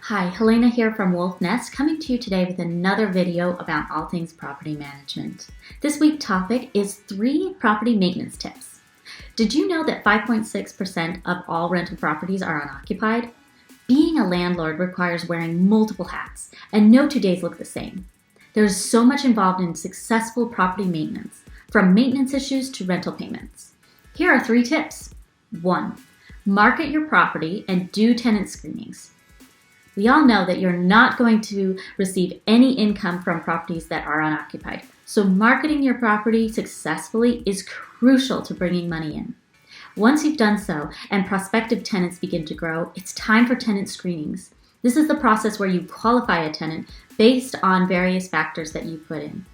Hi, Helena here from Wolfnest, coming to you today with another video about all things property management. This week's topic is 3 property maintenance tips. Did you know that 5.6% of all rental properties are unoccupied? Being a landlord requires wearing multiple hats, and no 2 days look the same. There's so much involved in successful property maintenance, from maintenance issues to rental payments. Here are 3 tips. 1. Market your property and do tenant screenings. We all know that you're not going to receive any income from properties that are unoccupied, so marketing your property successfully is crucial to bringing money in. Once you've done so and prospective tenants begin to grow, it's time for tenant screenings. This is the process where you qualify a tenant based on various factors that you put in.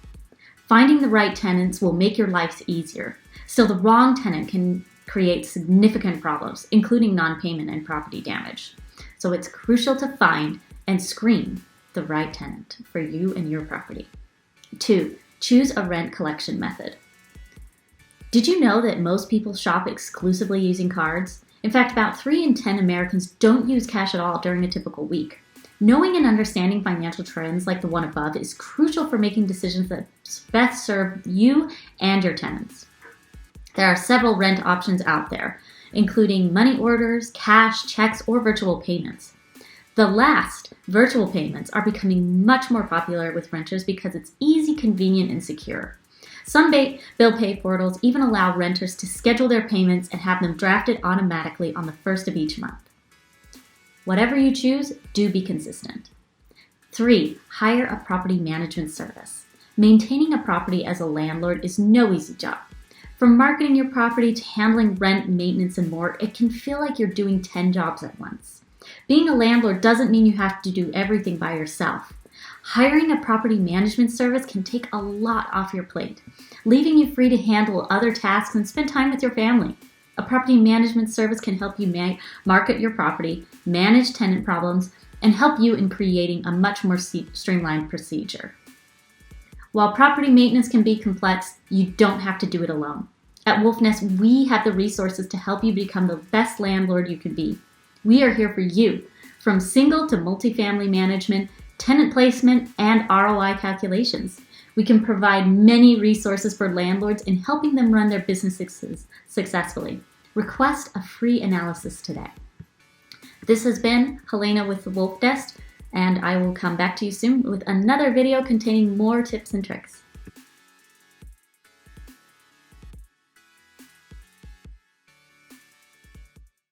Finding the right tenants will make your life easier, so the wrong tenant can create significant problems, including non-payment and property damage. So it's crucial to find and screen the right tenant for you and your property. 2. Choose a rent collection method. Did you know that most people shop exclusively using cards? In fact, about 3 in 10 Americans don't use cash at all during a typical week. Knowing and understanding financial trends like the one above is crucial for making decisions that best serve you and your tenants. There are several rent options out there, including money orders, cash, checks, or virtual payments. The last, virtual payments, are becoming much more popular with renters because it's easy, convenient, and secure. Some bill pay portals even allow renters to schedule their payments and have them drafted automatically on the first of each month. Whatever you choose, do be consistent. 3. Hire a property management service. Maintaining a property as a landlord is no easy job. From marketing your property to handling rent, maintenance, and more, it can feel like you're doing 10 jobs at once. Being a landlord doesn't mean you have to do everything by yourself. Hiring a property management service can take a lot off your plate, leaving you free to handle other tasks and spend time with your family. A property management service can help you market your property, manage tenant problems, and help you in creating a much more streamlined procedure. While property maintenance can be complex, you don't have to do it alone. At Wolfnest, we have the resources to help you become the best landlord you can be. We are here for you, from single to multifamily management, tenant placement, and ROI calculations. We can provide many resources for landlords in helping them run their businesses successfully. Request a free analysis today. This has been Helena with the Wolfnest, and I will come back to you soon with another video containing more tips and tricks.